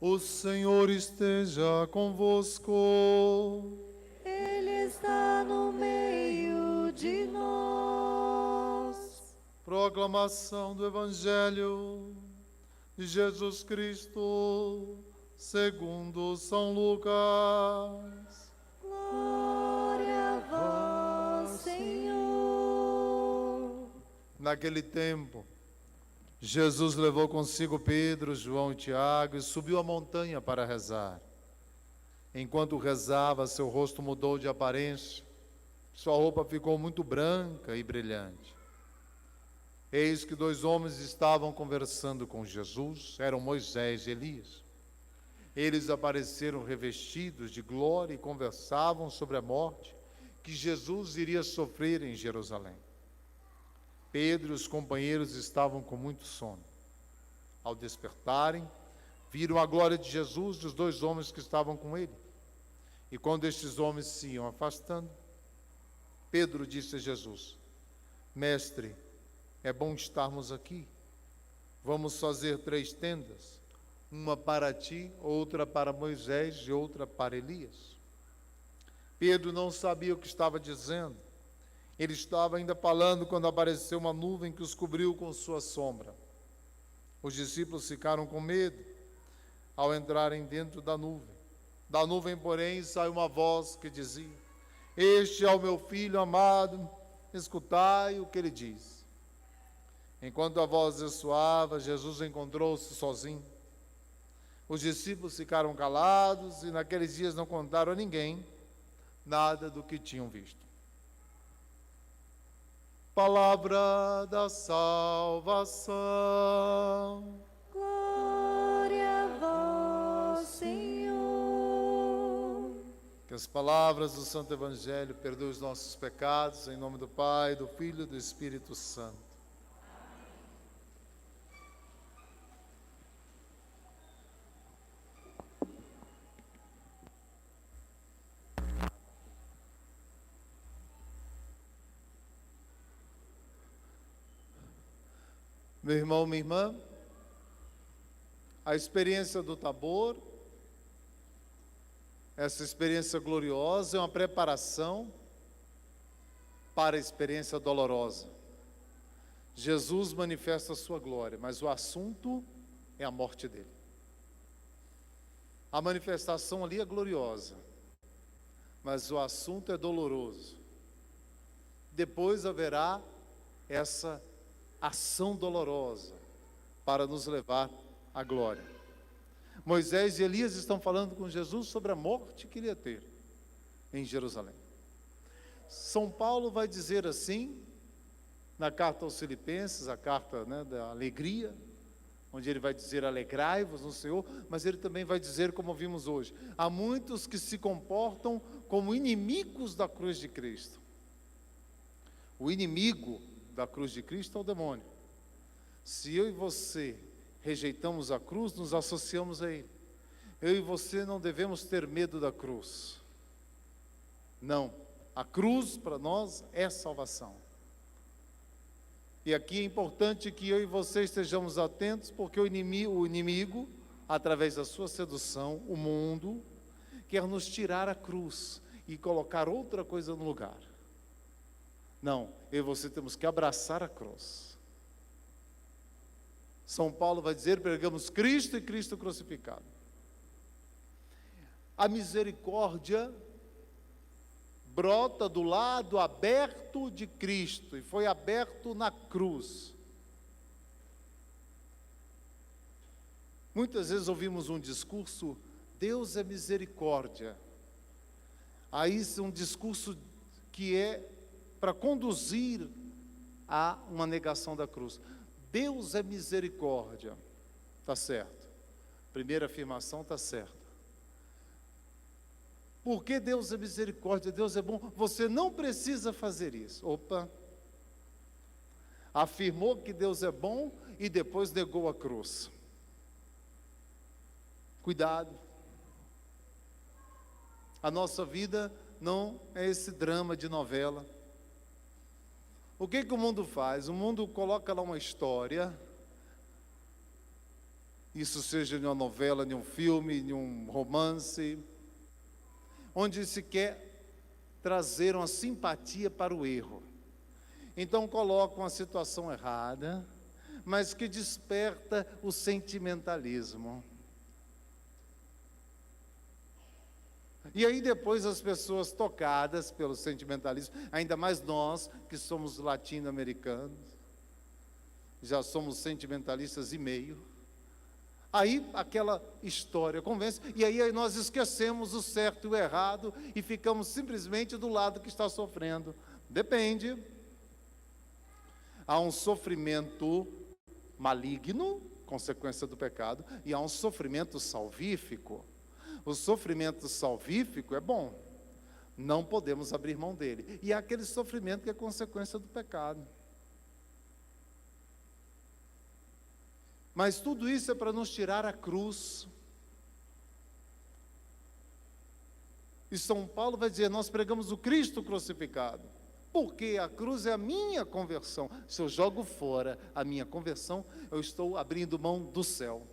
O Senhor esteja convosco. Ele está no meio de nós. Proclamação do Evangelho de Jesus Cristo, segundo São Lucas. Glória a vós, Senhor. Naquele tempo, Jesus levou consigo Pedro, João e Tiago e subiu a montanha para rezar. Enquanto rezava, seu rosto mudou de aparência, sua roupa ficou muito branca e brilhante. Eis que dois homens estavam conversando com Jesus, eram Moisés e Elias. Eles apareceram revestidos de glória e conversavam sobre a morte que Jesus iria sofrer em Jerusalém. Pedro e os companheiros estavam com muito sono. Ao despertarem, viram a glória de Jesus e os dois homens que estavam com ele. E quando estes homens se iam afastando, Pedro disse a Jesus: Mestre, é bom estarmos aqui. Vamos fazer 3 tendas, uma para ti, outra para Moisés e outra para Elias. Pedro não sabia o que estava dizendo. Ele estava ainda falando quando apareceu uma nuvem que os cobriu com sua sombra. Os discípulos ficaram com medo ao entrarem dentro da nuvem. Da nuvem, porém, saiu uma voz que dizia: Este é o meu filho amado, escutai o que ele diz. Enquanto a voz ressoava, Jesus encontrou-se sozinho. Os discípulos ficaram calados e naqueles dias não contaram a ninguém nada do que tinham visto. Palavra da salvação. Glória a vós, Senhor. Que as palavras do Santo Evangelho perdoem os nossos pecados, em nome do Pai, do Filho e do Espírito Santo. Meu irmão, minha irmã, a experiência do Tabor, essa experiência gloriosa é uma preparação para a experiência dolorosa. Jesus manifesta a sua glória, mas o assunto é a morte dele. A manifestação ali é gloriosa, mas o assunto é doloroso. Depois haverá essa ação dolorosa para nos levar à glória. Moisés e Elias estão falando com Jesus sobre a morte que ele ia ter em Jerusalém. São Paulo vai dizer assim, na carta aos Filipenses, a carta, da alegria, onde ele vai dizer: alegrai-vos no Senhor, mas ele também vai dizer, como vimos hoje, há muitos que se comportam como inimigos da cruz de Cristo. O inimigo da cruz de Cristo é o demônio. Se eu e você rejeitamos a cruz, nos associamos a ele. Eu e você não devemos ter medo da cruz. Não, a cruz para nós é salvação. E aqui é importante que eu e você estejamos atentos, porque o inimigo, através da sua sedução, o mundo, quer nos tirar a cruz e colocar outra coisa no lugar. Não, eu e você temos que abraçar a cruz. São Paulo vai dizer: pregamos Cristo e Cristo crucificado. A misericórdia brota do lado aberto de Cristo e foi aberto na cruz. Muitas vezes ouvimos um discurso: Deus é misericórdia. Aí isso é um discurso que é para conduzir a uma negação da cruz. Deus é misericórdia, está certo. Primeira afirmação está certa. Porque Deus é misericórdia, Deus é bom, você não precisa fazer isso. Opa! Afirmou que Deus é bom e depois negou a cruz. Cuidado. A nossa vida não é esse drama de novela. O que o mundo faz? O mundo coloca lá uma história isso seja em uma novela, em um filme, em um romance, onde se quer trazer uma simpatia para o erro. Então colocam a situação errada, mas que desperta o sentimentalismo. E aí depois as pessoas tocadas pelo sentimentalismo, ainda mais nós que somos latino-americanos, já somos sentimentalistas e meio, aí aquela história convence, e aí nós esquecemos o certo e o errado e ficamos simplesmente do lado que está sofrendo. Depende. Há um sofrimento maligno, consequência do pecado, e há um sofrimento salvífico. O sofrimento salvífico é bom, não podemos abrir mão dele. E há aquele sofrimento que é consequência do pecado. Mas tudo isso é para nos tirar a cruz. E São Paulo vai dizer, nós pregamos o Cristo crucificado. Porque a cruz é a minha conversão. Se eu jogo fora a minha conversão, eu estou abrindo mão do céu.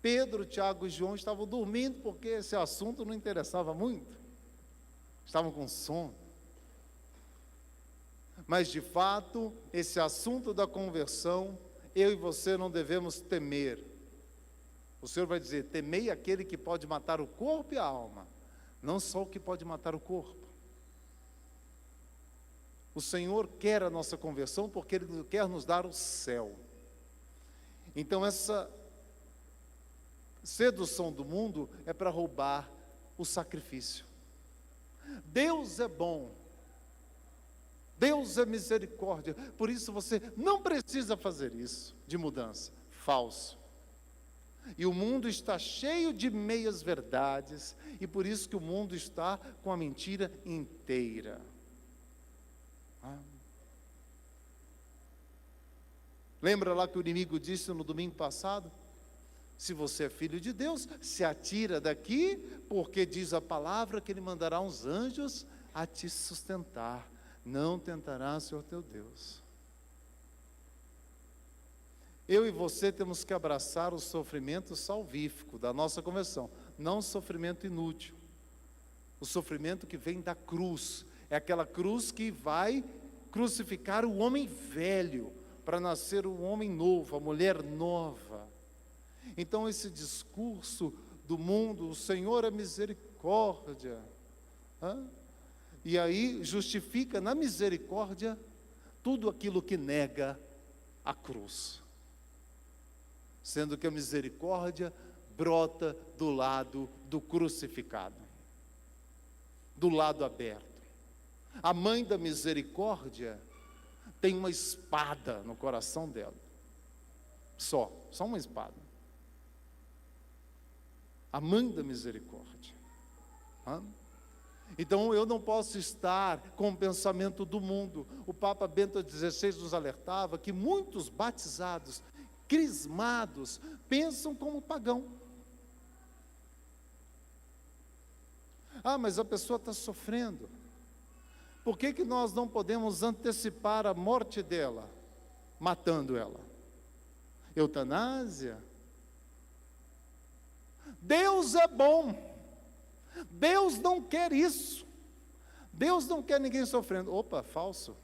Pedro, Tiago e João estavam dormindo porque esse assunto não interessava muito. Estavam com sono. Mas, de fato, esse assunto da conversão, eu e você não devemos temer. O Senhor vai dizer, temei aquele que pode matar o corpo e a alma, não só o que pode matar o corpo. O Senhor quer a nossa conversão porque Ele quer nos dar o céu. Então essa sedução do mundo é para roubar o sacrifício. Deus é bom, Deus é misericórdia, por isso você não precisa fazer isso de mudança. Falso. E o mundo está cheio de meias verdades, e por isso que o mundo está com a mentira inteira. Lembra lá que o inimigo disse no domingo passado? Se você é filho de Deus, se atira daqui, porque diz a palavra que Ele mandará uns anjos a te sustentar. Não tentarás o Senhor teu Deus. Eu e você temos que abraçar o sofrimento salvífico da nossa conversão, não o sofrimento inútil. O sofrimento que vem da cruz. É aquela cruz que vai crucificar o homem velho, para nascer um homem novo, a mulher nova. Então esse discurso do mundo, o Senhor é misericórdia, e aí justifica na misericórdia tudo aquilo que nega a cruz, sendo que a misericórdia brota do lado do crucificado, do lado aberto. A mãe da misericórdia tem uma espada no coração dela, só uma espada. A mãe da misericórdia. Então eu não posso estar com o pensamento do mundo. O Papa Bento XVI nos alertava que muitos batizados, crismados, pensam como pagão. Mas a pessoa está sofrendo. Por que nós não podemos antecipar a morte dela, matando ela? Eutanásia? Deus é bom. Deus não quer isso. Deus não quer ninguém sofrendo. Opa, falso.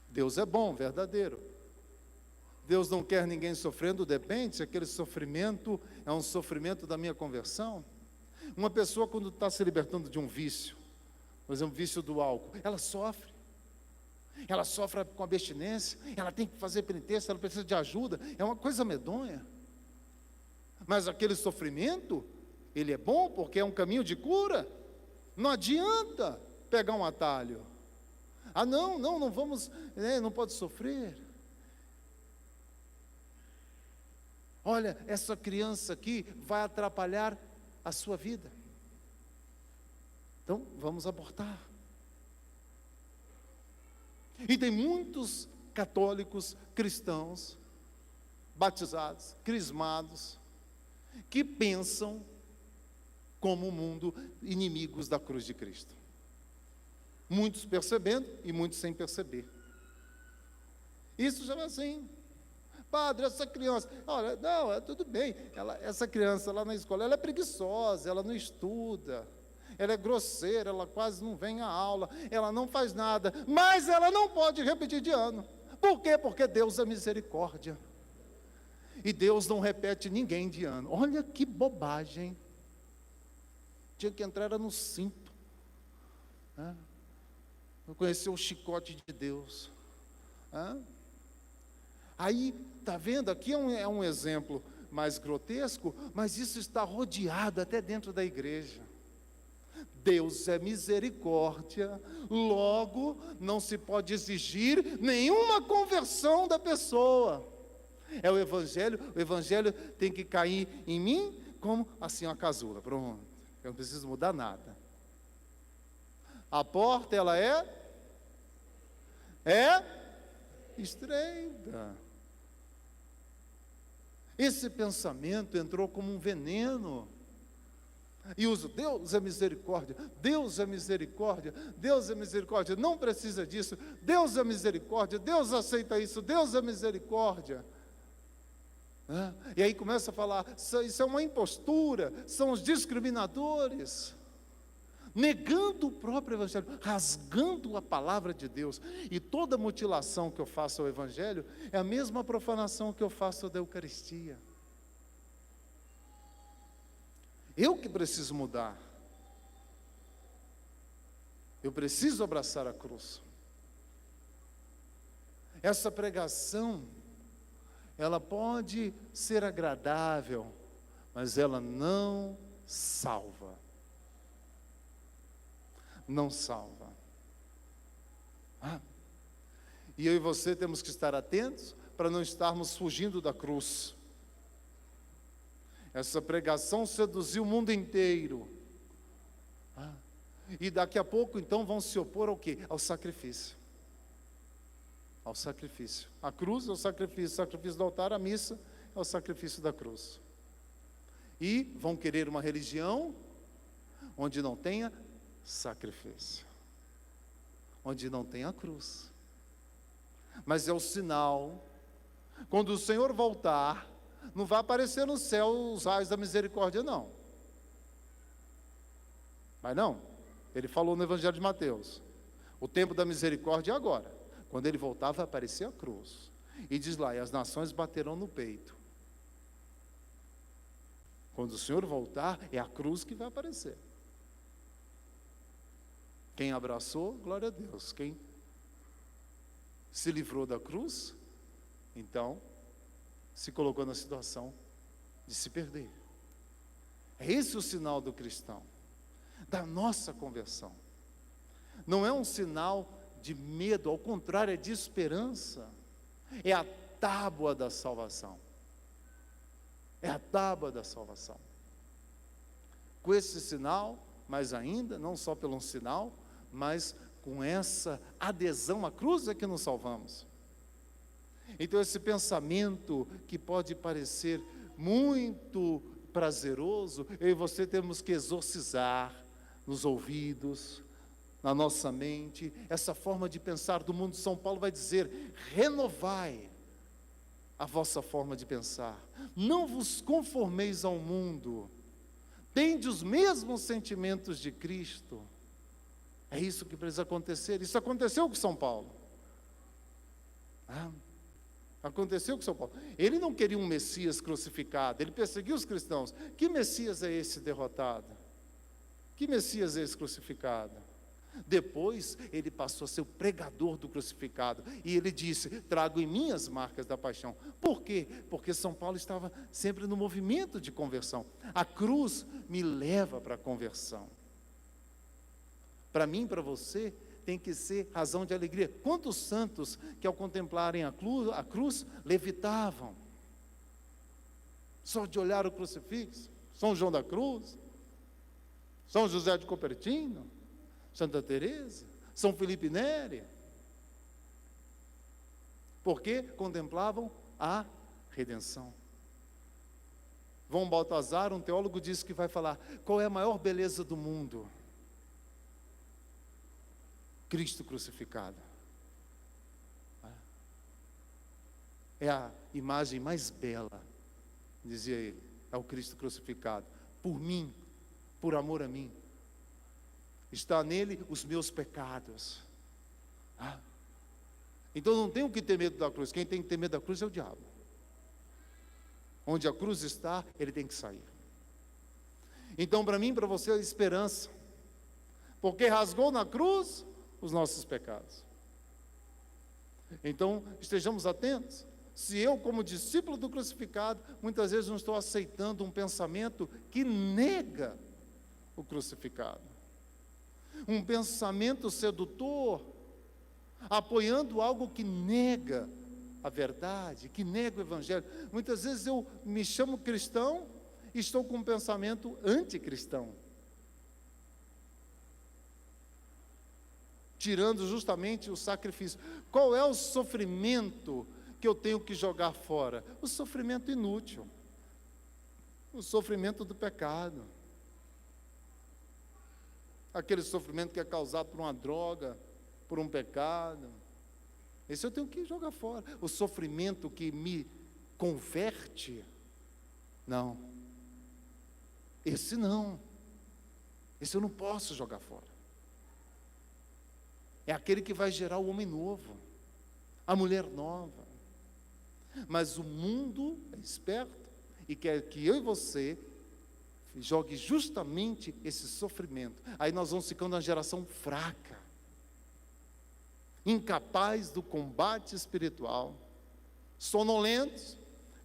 Deus é bom, verdadeiro. Deus não quer ninguém sofrendo, depende se aquele sofrimento é um sofrimento da minha conversão. Uma pessoa quando está se libertando de um vício, por exemplo, vício do álcool, ela sofre com abstinência, ela tem que fazer penitência, ela precisa de ajuda, é uma coisa medonha. Mas aquele sofrimento, ele é bom porque é um caminho de cura. Não adianta pegar um atalho. Não vamos, não pode sofrer. Olha, essa criança aqui vai atrapalhar a sua vida. Então, vamos abortar. E tem muitos católicos, cristãos, batizados, crismados, que pensam como o mundo, inimigos da cruz de Cristo. Muitos percebendo e muitos sem perceber. Isso já é assim. Padre, essa criança, olha, não, tudo bem, essa criança lá na escola, ela é preguiçosa, ela não estuda, ela é grosseira, ela quase não vem à aula, ela não faz nada, mas ela não pode repetir de ano. Por quê? Porque Deus é misericórdia. E Deus não repete ninguém de ano. Olha que bobagem. Tinha que entrar era no cinto. Conhecer o chicote de Deus. Aí, está vendo? Aqui é um exemplo mais grotesco, mas isso está rodeado até dentro da igreja. Deus é misericórdia, logo não se pode exigir nenhuma conversão da pessoa. É o evangelho tem que cair em mim como assim uma casula, pronto, eu não preciso mudar nada. A porta, ela é estreita. Esse pensamento entrou como um veneno. E usa, Deus é misericórdia, Deus é misericórdia, Deus é misericórdia, não precisa disso, Deus é misericórdia, Deus aceita isso, Deus é misericórdia. E aí começa a falar, isso é uma impostura, são os discriminadores, negando o próprio evangelho, rasgando a palavra de Deus. E toda mutilação que eu faço ao evangelho é a mesma profanação que eu faço da Eucaristia. Eu que preciso mudar. Eu preciso abraçar a cruz. Essa pregação, ela pode ser agradável, mas ela não salva. Não salva. E eu e você temos que estar atentos para não estarmos fugindo da cruz. Essa pregação seduziu o mundo inteiro. E daqui a pouco, então, vão se opor ao quê? Ao sacrifício. Ao sacrifício. A cruz é o sacrifício do altar, a missa é o sacrifício da cruz. E vão querer uma religião onde não tenha sacrifício, onde não tenha cruz. Mas é o sinal, quando o Senhor voltar, não vai aparecer no céu os raios da misericórdia, não. Mas não, ele falou no Evangelho de Mateus, o tempo da misericórdia é agora. Quando ele voltar, vai aparecer a cruz. E diz lá, e as nações baterão no peito. Quando o Senhor voltar, é a cruz que vai aparecer. Quem abraçou, glória a Deus. Quem se livrou da cruz, então, se colocou na situação de se perder. É esse o sinal do cristão, da nossa conversão. Não é um sinal de medo, ao contrário, é de esperança. É a tábua da salvação. É a tábua da salvação. Com esse sinal, mas ainda, não só pelo sinal, mas com essa adesão à cruz é que nos salvamos. Então esse pensamento que pode parecer muito prazeroso, eu e você temos que exorcizar nos ouvidos, na nossa mente, essa forma de pensar do mundo. São Paulo vai dizer, renovai a vossa forma de pensar, não vos conformeis ao mundo, tende os mesmos sentimentos de Cristo. É isso que precisa acontecer. Isso aconteceu com São Paulo. Aconteceu com São Paulo. Ele não queria um Messias crucificado, ele perseguiu os cristãos. Que Messias é esse derrotado? Que Messias é esse crucificado? Depois ele passou a ser o pregador do crucificado. E ele disse, trago em mim as marcas da paixão. Por quê? Porque São Paulo estava sempre no movimento de conversão. A cruz me leva para a conversão. Para mim, para você, tem que ser razão de alegria. Quantos santos que ao contemplarem a cruz levitavam? Só de olhar o crucifixo? São João da Cruz? São José de Cupertino? Santa Teresa? São Felipe Neri? Porque contemplavam a redenção. João Baltazar, um teólogo, disse que vai falar, qual é a maior beleza do mundo? Cristo crucificado. é a imagem mais bela, dizia ele, é o Cristo crucificado, por mim, por amor a mim. Está nele os meus pecados. Então não tenho que ter medo da cruz. Quem tem que ter medo da cruz é o diabo. Onde a cruz está, ele tem que sair. Então, para mim e para você, é esperança. Porque rasgou na cruz os nossos pecados. Então, estejamos atentos. Se eu, como discípulo do crucificado, muitas vezes não estou aceitando um pensamento que nega o crucificado. Um pensamento sedutor, apoiando algo que nega a verdade, que nega o evangelho. Muitas vezes eu me chamo cristão e estou com um pensamento anticristão, tirando justamente o sacrifício. Qual é o sofrimento que eu tenho que jogar fora? O sofrimento inútil, o sofrimento do pecado, aquele sofrimento que é causado por uma droga, por um pecado. Esse eu tenho que jogar fora. O sofrimento que me converte, não. Esse não. Esse eu não posso jogar fora. É aquele que vai gerar o homem novo, a mulher nova. Mas o mundo é esperto e quer que eu e você jogue justamente esse sofrimento. Aí nós vamos ficando uma geração fraca, incapaz do combate espiritual, sonolentos,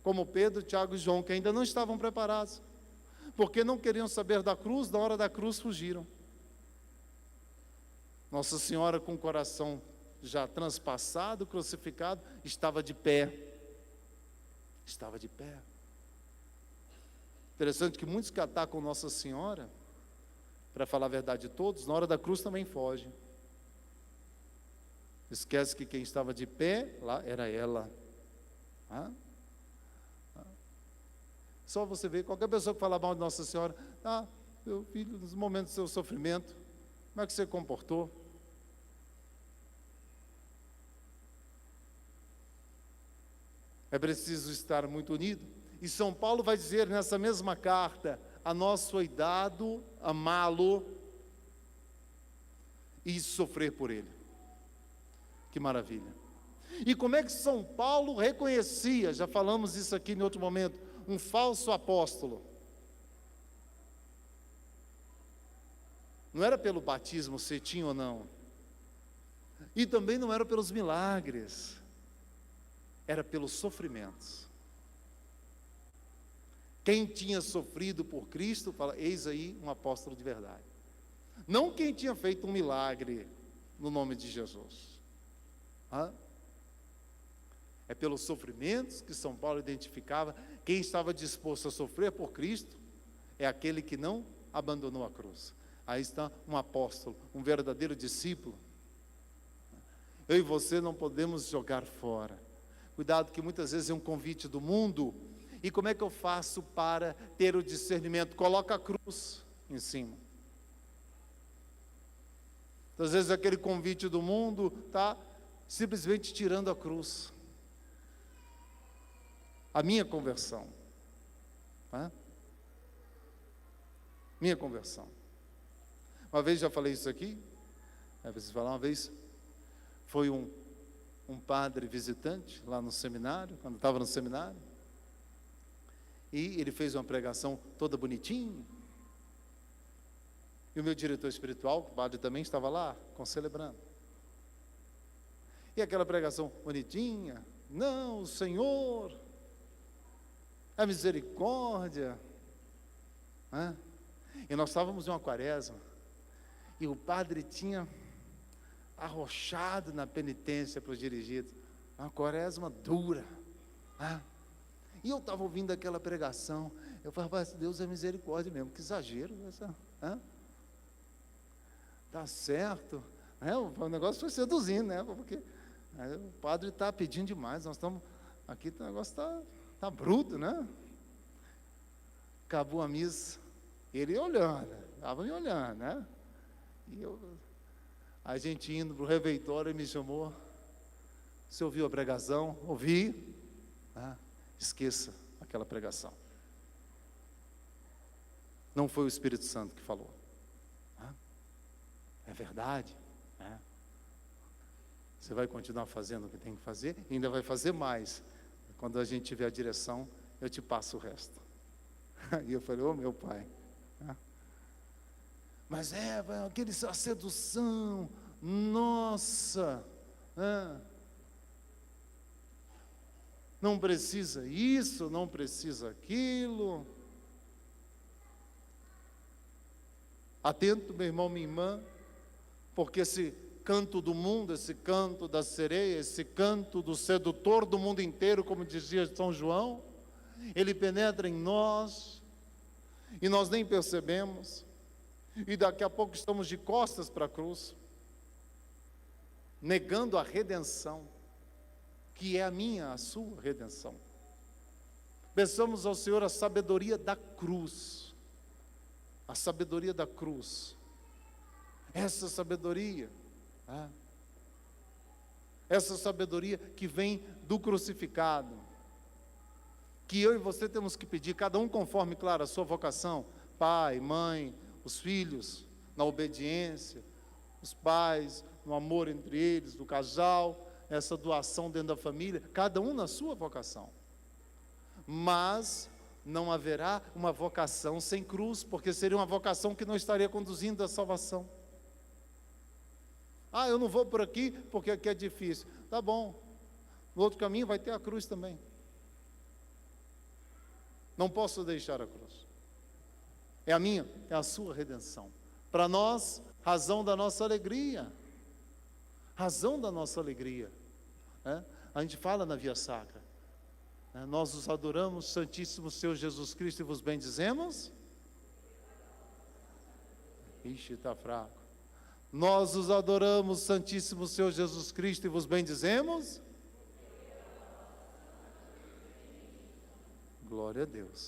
como Pedro, Tiago e João, que ainda não estavam preparados, porque não queriam saber da cruz, na hora da cruz fugiram. Nossa Senhora, com o coração já transpassado, crucificado, estava de pé. Estava de pé. Interessante que muitos que atacam Nossa Senhora, para falar a verdade de todos, na hora da cruz também fogem. Esquece que quem estava de pé lá era ela. Só você vê, qualquer pessoa que fala mal de Nossa Senhora, meu filho, nos momentos do seu sofrimento, como é que você comportou? É preciso estar muito unido. E São Paulo vai dizer nessa mesma carta: a nós foi dado amá-lo e sofrer por ele. Que maravilha. E como é que São Paulo reconhecia, já falamos isso aqui em outro momento, um falso apóstolo? Não era pelo batismo, se tinha ou não. E também não era pelos milagres. Era pelos sofrimentos. Quem tinha sofrido por Cristo, fala, eis aí um apóstolo de verdade. Não quem tinha feito um milagre no nome de Jesus. É pelos sofrimentos que São Paulo identificava. Quem estava disposto a sofrer por Cristo é aquele que não abandonou a cruz. Aí está um apóstolo, um verdadeiro discípulo. Eu e você não podemos jogar fora. Cuidado que muitas vezes é um convite do mundo. E como é que eu faço para ter o discernimento? Coloca a cruz em cima. Às vezes aquele convite do mundo está simplesmente tirando a cruz. A minha conversão. Minha conversão. Uma vez já falei isso aqui. Vocês falar uma vez. Foi um padre visitante lá no seminário, quando estava no seminário. E ele fez uma pregação toda bonitinha. E o meu diretor espiritual, o padre também estava lá, concelebrando. E aquela pregação bonitinha, não, o Senhor, a misericórdia. E nós estávamos em uma quaresma, e o padre tinha arrochado na penitência para os dirigidos, uma quaresma dura. E eu estava ouvindo aquela pregação, eu falava, Deus é misericórdia mesmo, que exagero. Tá certo, o negócio foi seduzindo, né? Porque o padre está pedindo demais, nós estamos, aqui o negócio está bruto, né? Acabou a missa, ele olhando, estava me olhando, né? E a gente indo para o refeitório, ele me chamou, você ouviu a pregação? Ouvi. Esqueça aquela pregação. Não foi o Espírito Santo que falou. É verdade. Você vai continuar fazendo o que tem que fazer, e ainda vai fazer mais. Quando a gente tiver a direção, eu te passo o resto. E eu falei, meu pai. Mas a sedução, nossa, não precisa isso, não precisa aquilo. Atento, meu irmão, minha irmã, porque esse canto do mundo, esse canto da sereia, esse canto do sedutor do mundo inteiro, como dizia São João, ele penetra em nós, e nós nem percebemos, e daqui a pouco estamos de costas para a cruz, negando a redenção, que é a minha, a sua redenção. Peçamos ao Senhor a sabedoria da cruz, a sabedoria da cruz, essa sabedoria que vem do crucificado, que eu e você temos que pedir, cada um conforme, claro, a sua vocação, pai, mãe, os filhos, na obediência, os pais, no amor entre eles, do casal, essa doação dentro da família, cada um na sua vocação. Mas não haverá uma vocação sem cruz, porque seria uma vocação que não estaria conduzindo à salvação. Eu não vou por aqui porque aqui é difícil. Tá bom, no outro caminho vai ter a cruz também. Não posso deixar a cruz. É a minha, é a sua redenção. Para nós, razão da nossa alegria. Razão da nossa alegria. A gente fala na Via Sacra. Nós os adoramos, Santíssimo Senhor Jesus Cristo, e vos bendizemos. Ixi, está fraco. Nós os adoramos, Santíssimo Senhor Jesus Cristo, e vos bendizemos. Glória a Deus.